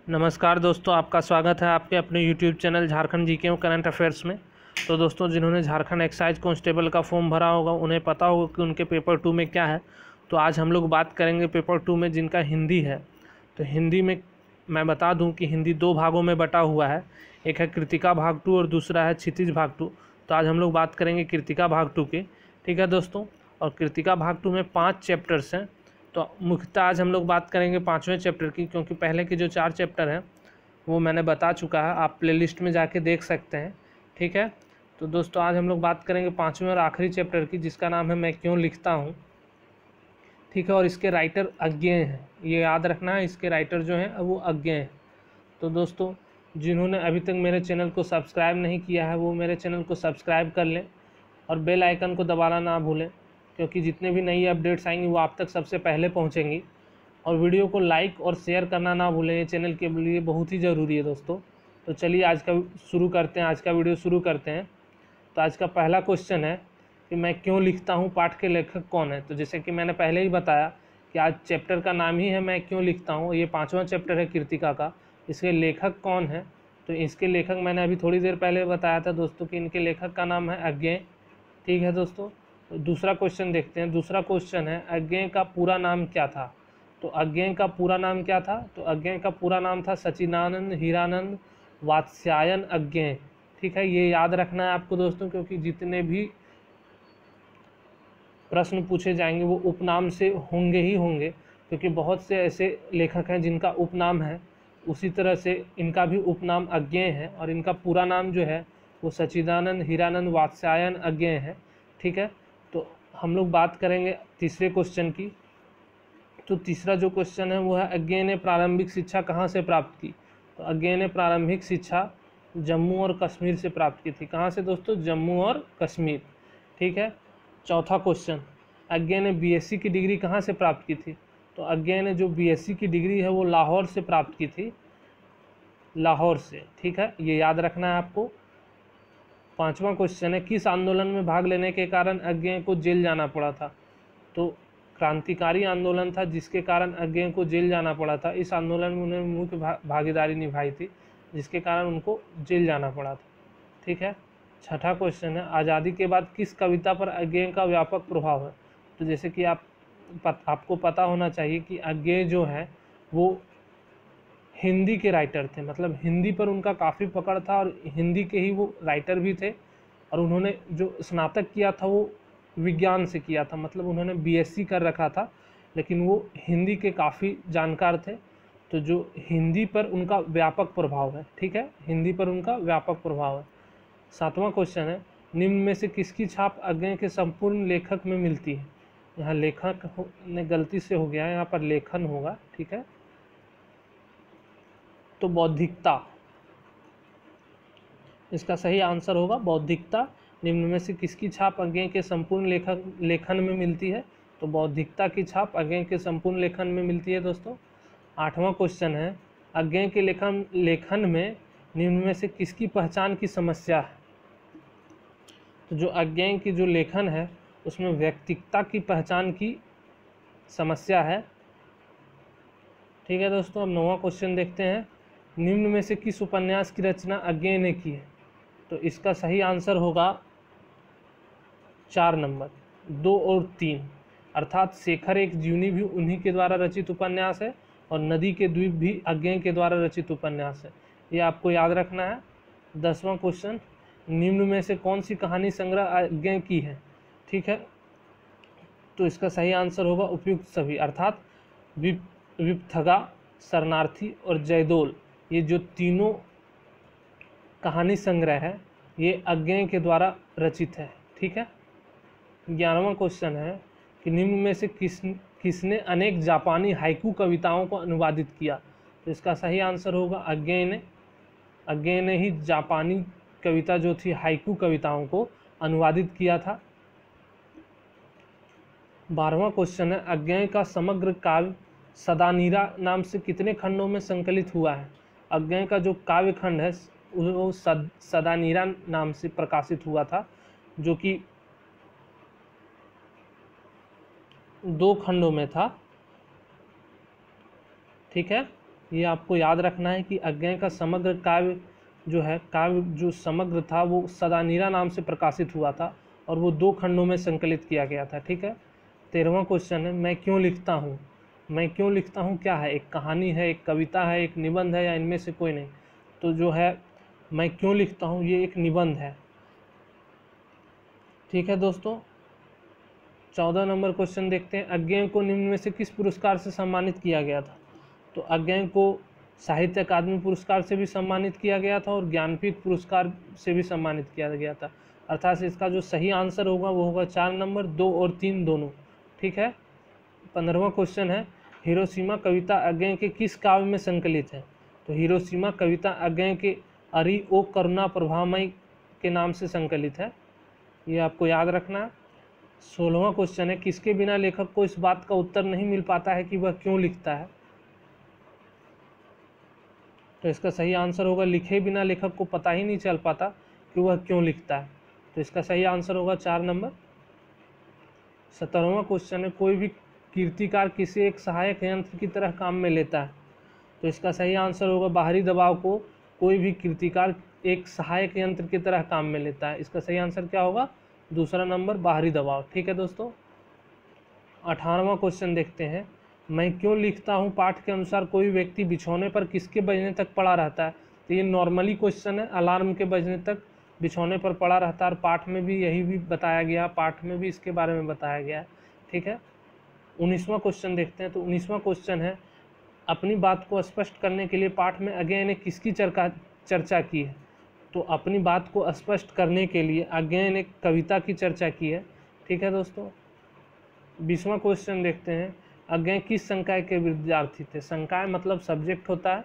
नमस्कार दोस्तों, आपका स्वागत है आपके अपने YouTube चैनल झारखंड जीके और करंट अफेयर्स में। तो दोस्तों, जिन्होंने झारखंड एक्साइज कांस्टेबल का फॉर्म भरा होगा उन्हें पता होगा कि उनके पेपर 2 में क्या है। तो आज हम लोग बात करेंगे पेपर 2 में जिनका हिंदी है। तो हिंदी में मैं बता दूं कि हिंदी 2 भागों में बटा हुआ है, एक है कृतिका भाग 2 और दूसरा है क्षितिज भाग 2। तो आज हम लोग बात करेंगे कृतिका भाग 2 की, ठीक है दोस्तों। और कृतिका भाग 2 में 5 चैप्टर्स हैं। तो मुख्यतः आज हम लोग बात करेंगे 5वें चैप्टर की, क्योंकि पहले के जो 4 चैप्टर हैं वो मैंने बता चुका है, आप प्लेलिस्ट में जाके देख सकते हैं, ठीक है। तो दोस्तों, आज हम लोग बात करेंगे 5वें और आखिरी चैप्टर की, जिसका नाम है मैं क्यों लिखता हूँ, ठीक है। और इसके राइटर अज्ञेय हैं, ये याद रखना है, इसके राइटर जो हैं वो अज्ञेय हैं। तो दोस्तों, जिन्होंने अभी तक मेरे चैनल को सब्सक्राइब नहीं किया है वो मेरे चैनल को सब्सक्राइब कर लें और बेल आइकन को दबाना ना भूलें, क्योंकि जितने भी नई अपडेट्स आएंगी वो आप तक सबसे पहले पहुंचेंगी। और वीडियो को लाइक और शेयर करना ना भूलें, ये चैनल के लिए बहुत ही ज़रूरी है दोस्तों। तो चलिए आज का वीडियो शुरू करते हैं। तो आज का पहला क्वेश्चन है कि मैं क्यों लिखता हूँ, पाठ के लेखक कौन है। तो जैसे कि मैंने पहले ही बताया कि आज चैप्टर का नाम ही है मैं क्यों लिखता हूँ, ये 5वां चैप्टर है कृतिका का। इसके लेखक कौन है, तो इसके लेखक मैंने अभी थोड़ी देर पहले बताया था दोस्तों कि इनके लेखक का नाम है अज्ञेय, ठीक है दोस्तों। तो दूसरा क्वेश्चन देखते हैं। दूसरा क्वेश्चन है अज्ञेय का पूरा नाम क्या था। तो अज्ञेय का पूरा नाम क्या था, तो अज्ञेय का पूरा नाम था सचिदानंद हीरानंद वात्स्यायन अज्ञेय, ठीक है। ये याद रखना है आपको दोस्तों, क्योंकि जितने भी प्रश्न पूछे जाएंगे वो उपनाम से होंगे ही होंगे, क्योंकि बहुत से ऐसे लेखक हैं जिनका उपनाम है। उसी तरह से इनका भी उपनाम अज्ञेय है और इनका पूरा नाम जो है वो सचिदानंद हीरानंद वात्स्यायन अज्ञेय है, ठीक है। तो हम लोग बात करेंगे तीसरे क्वेश्चन की। तो तीसरा जो क्वेश्चन है वो है अज्ञेय ने प्रारंभिक शिक्षा कहाँ से प्राप्त की। तो अज्ञेय ने प्रारंभिक शिक्षा जम्मू और कश्मीर से प्राप्त की थी। कहाँ से दोस्तों, जम्मू और कश्मीर, ठीक है। चौथा क्वेश्चन, अज्ञेय ने बीएससी की डिग्री कहाँ से प्राप्त की थी। तो अज्ञेय ने जो बीएससी की डिग्री है वो लाहौर से प्राप्त की थी, लाहौर से, ठीक है। ये याद रखना है आपको। पांचवा क्वेश्चन है किस आंदोलन में भाग लेने के कारण अज्ञेय को जेल जाना पड़ा था। तो क्रांतिकारी आंदोलन था जिसके कारण अज्ञेय को जेल जाना पड़ा था। इस आंदोलन में उन्होंने मुख्य भागीदारी निभाई थी, जिसके कारण उनको जेल जाना पड़ा था, ठीक है। छठा क्वेश्चन है आज़ादी के बाद किस कविता पर अज्ञेय का व्यापक प्रभाव है। तो जैसे कि आपको पता होना चाहिए कि अज्ञेय जो है वो हिंदी के राइटर थे, मतलब हिंदी पर उनका काफ़ी पकड़ था और हिंदी के ही वो राइटर भी थे। और उन्होंने जो स्नातक किया था वो विज्ञान से किया था, मतलब उन्होंने बीएससी कर रखा था, लेकिन वो हिंदी के काफ़ी जानकार थे। तो जो हिंदी पर उनका व्यापक प्रभाव है, ठीक है, हिंदी पर उनका व्यापक प्रभाव है। सातवां क्वेश्चन है निम्न में से किसकी छाप अज्ञेय के संपूर्ण लेखक में मिलती है। यहाँ लेखक ने गलती से हो गया है, यहाँ पर लेखन होगा, ठीक है। तो बौद्धिकता, इसका सही आंसर होगा बौद्धिकता। निम्न में से किसकी छाप अज्ञेय के संपूर्ण लेखन में मिलती है। तो बौद्धिकता की छाप अज्ञेय के संपूर्ण लेखन में मिलती है दोस्तों। आठवां क्वेश्चन है अज्ञेय के लेखन में निम्न में से किसकी पहचान की समस्या है। तो जो अज्ञेय की जो लेखन है उसमें व्यक्तिकता की पहचान की समस्या है, ठीक है दोस्तों। अब 9वां क्वेश्चन देखते हैं निम्न में से किस उपन्यास की रचना अज्ञेय ने की है। तो इसका सही आंसर होगा 4 नंबर 2 और 3, अर्थात शेखर एक जीवनी भी उन्हीं के द्वारा रचित उपन्यास है और नदी के द्वीप भी अज्ञेय के द्वारा रचित उपन्यास है, ये आपको याद रखना है। 10वां क्वेश्चन निम्न में से कौन सी कहानी संग्रह अज्ञेय की है, ठीक है। तो इसका सही आंसर होगा उपयुक्त सभी, अर्थात विपथगा, शरणार्थी और जयदोल, ये जो तीनों कहानी संग्रह है ये अज्ञेय के द्वारा रचित है, ठीक है। 11वां क्वेश्चन है कि निम्न में से किसने अनेक जापानी हाइकू कविताओं को अनुवादित किया। तो इसका सही आंसर होगा अज्ञेय ने ही जापानी कविता जो थी हाइकू कविताओं को अनुवादित किया था। 12वां क्वेश्चन है अज्ञेय का समग्र काव्य सदानीरा नाम से कितने खंडों में संकलित हुआ है। अज्ञेय का जो काव्य खंड है वो सदानीरा नाम से प्रकाशित हुआ था, जो कि 2 खंडों में था, ठीक है, ये आपको याद रखना है कि अज्ञेय का समग्र काव्य जो समग्र था वो सदानीरा नाम से प्रकाशित हुआ था और वो 2 खंडों में संकलित किया गया था। ठीक है। 13वां क्वेश्चन है, मैं क्यों लिखता हूँ। मैं क्यों लिखता हूँ क्या है, एक कहानी है, एक कविता है, एक निबंध है, या इनमें से कोई नहीं। तो जो है मैं क्यों लिखता हूँ ये एक निबंध है। ठीक है दोस्तों। 14 नंबर क्वेश्चन देखते हैं, अज्ञेय को निम्न में से किस पुरस्कार से सम्मानित किया गया था। तो अज्ञेय को साहित्य अकादमी पुरस्कार से भी सम्मानित किया गया था और ज्ञानपीठ पुरस्कार से भी सम्मानित किया गया था। अर्थात इसका जो सही आंसर होगा वो होगा 4 नंबर, 2 और 3 दोनों। ठीक है। 15वां क्वेश्चन है, हिरोशिमा कविता अज्ञेय के किस काव्य में संकलित है। तो हिरोशिमा कविता अज्ञेय के अरि ओ करुणा प्रभामय के नाम से संकलित है, ये आपको याद रखना है। 16वां क्वेश्चन है, किसके बिना लेखक को इस बात का उत्तर नहीं मिल पाता है कि वह क्यों लिखता है। तो इसका सही आंसर होगा, लिखे बिना लेखक को पता ही नहीं चल पाता कि वह क्यों लिखता है। तो इसका सही आंसर होगा 4 नंबर। 17वां क्वेश्चन है, कोई भी कीर्तिकार किसी एक सहायक यंत्र की तरह काम में लेता है। तो इसका सही आंसर होगा, बाहरी दबाव को कोई भी कीर्तिकार एक सहायक यंत्र की तरह काम में लेता है। इसका सही आंसर क्या होगा, 2 नंबर, बाहरी दबाव। ठीक है दोस्तों। 18वां क्वेश्चन देखते हैं, मैं क्यों लिखता हूँ पाठ के अनुसार कोई व्यक्ति बिछौने पर किसके बजने तक पड़ा रहता है। तो ये नॉर्मली क्वेश्चन है, अलार्म के बजने तक बिछौने पर पड़ा रहता है, और पाठ में भी यही भी बताया गया, पाठ में भी इसके बारे में बताया गया है। ठीक है। 19वां क्वेश्चन देखते हैं। तो 19वां क्वेश्चन है, अपनी बात को स्पष्ट करने के लिए पाठ में अज्ञेय ने किसकी चर्चा की है। तो अपनी बात को स्पष्ट करने के लिए अज्ञेय ने कविता की चर्चा की है। ठीक है दोस्तों। 20वां क्वेश्चन देखते हैं, अज्ञेय किस संकाय के विद्यार्थी थे। संकाय मतलब सब्जेक्ट होता है,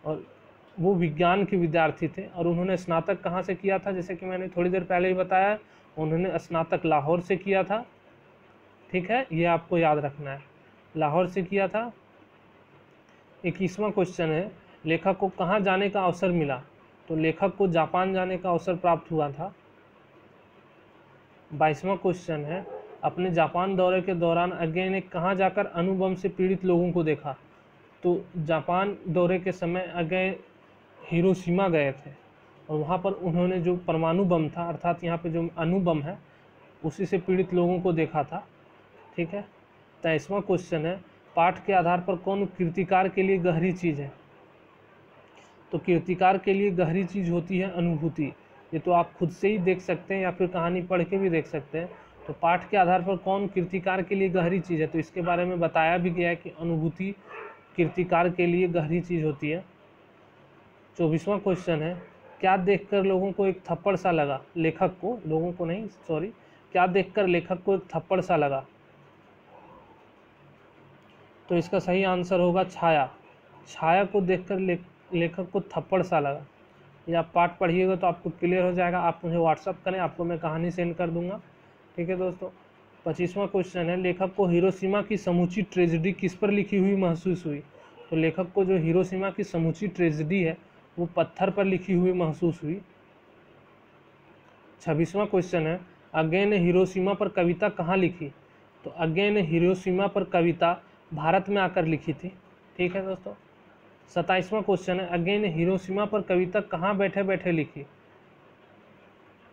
और वो विज्ञान के विद्यार्थी थे, और उन्होंने स्नातक कहाँ से किया था, जैसे कि मैंने थोड़ी देर पहले ही बताया, उन्होंने स्नातक लाहौर से किया था। ठीक है, ये आपको याद रखना है, लाहौर से किया था। 21वां क्वेश्चन है, लेखक को कहाँ जाने का अवसर मिला। तो लेखक को जापान जाने का अवसर प्राप्त हुआ था। 22वां क्वेश्चन है, अपने जापान दौरे के दौरान अज्ञेय ने कहाँ जाकर अणुबम से पीड़ित लोगों को देखा। तो जापान दौरे के समय अज्ञेय हिरोशिमा गए थे, और वहाँ पर उन्होंने जो परमाणु बम था, अर्थात यहाँ पे जो अणुबम है, उसी से पीड़ित लोगों को देखा था। ठीक है। 23वां क्वेश्चन है, पाठ के आधार पर कौन कीर्तिकार के लिए गहरी चीज़ है। तो कीर्तिकार के लिए गहरी चीज़ होती है अनुभूति। ये तो आप खुद से ही देख सकते हैं या फिर कहानी पढ़ के भी देख सकते हैं। तो पाठ के आधार पर कौन कीर्तिकार के लिए गहरी चीज़ है, तो इसके बारे में बताया भी गया है कि अनुभूति कीर्तिकार के लिए गहरी चीज़ होती है। 24वां क्वेश्चन है, क्या देखकर लोगों को एक थप्पड़ सा लगा। लेखक को, लोगों को नहीं, सॉरी, क्या देखकर लेखक को एक थप्पड़ सा लगा। तो इसका सही आंसर होगा छाया। छाया को देखकर लेखक को थप्पड़ सा लगा। ये आप पाठ पढ़िएगा तो आपको क्लियर हो जाएगा। आप मुझे व्हाट्सअप करें, आपको मैं कहानी सेंड कर दूंगा। ठीक है दोस्तों। 25वां क्वेश्चन है, लेखक को हिरोशिमा की समूची ट्रेजेडी किस पर लिखी हुई महसूस हुई। तो लेखक को जो हिरोशिमा की समूची ट्रेजेडी है वो पत्थर पर लिखी हुई महसूस हुई। 26वां क्वेश्चन है, अज्ञेय ने हिरोशिमा पर कविता कहाँ लिखी। तो अज्ञेय ने हिरोशिमा पर कविता भारत में आकर लिखी थी। ठीक है दोस्तों। 27वां क्वेश्चन है, अज्ञेय ने हिरोशिमा पर कविता कहाँ बैठे बैठे लिखी।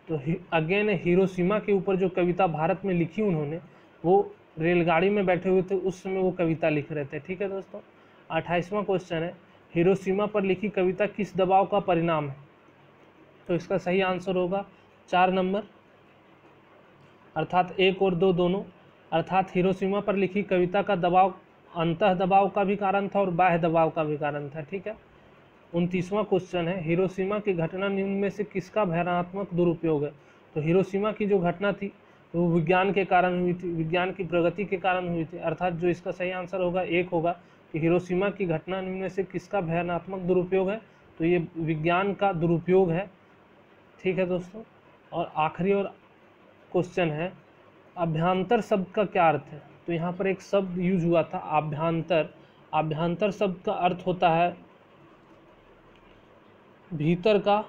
तो अज्ञेय ने हिरोशिमा के ऊपर जो कविता भारत में लिखी उन्होंने, वो रेलगाड़ी में बैठे हुए थे, उस समय वो कविता लिख रहे थे। ठीक है दोस्तों। 28वां क्वेश्चन है, हिरोशिमा पर लिखी कविता किस दबाव का परिणाम है। तो इसका सही आंसर होगा 4 नंबर, अर्थात 1 और 2 दोनों। अर्थात हिरोशिमा पर लिखी कविता का दबाव अंतः दबाव का भी कारण था और बाह्य दबाव का भी कारण था। ठीक है। 29वां क्वेश्चन है, हिरोशिमा की घटना निम्न में से किसका भयानक दुरुपयोग है। तो हिरोशिमा की जो घटना थी वो विज्ञान के कारण हुई थी, विज्ञान की प्रगति के कारण हुई थी। अर्थात जो इसका सही आंसर होगा 1 होगा कि हिरोशिमा की घटना निम्न में से किसका भयानक दुरुपयोग है। तो ये विज्ञान का दुरुपयोग है। ठीक है दोस्तों। और आखिरी और क्वेश्चन है, अभ्यांतर शब्द का क्या अर्थ है। तो यहाँ पर एक शब्द यूज हुआ था अभ्यांतर। अभ्यांतर शब्द का अर्थ होता है भीतर का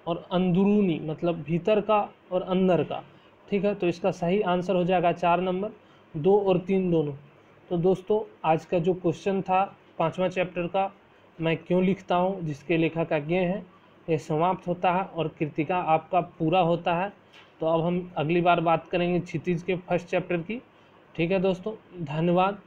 और अंदरूनी, मतलब भीतर का और अंदर का। ठीक है। तो इसका सही आंसर हो जाएगा 4 नंबर, 2 और 3 दोनों। तो दोस्तों आज का जो क्वेश्चन था 5वां चैप्टर का, मैं क्यों लिखता हूँ, जिसके लेखक अज्ञे हैं, ये समाप्त होता है और कृतिका आपका पूरा होता है। तो अब हम अगली बार बात करेंगे क्षितिज के फर्स्ट चैप्टर की। ठीक है दोस्तों, धन्यवाद।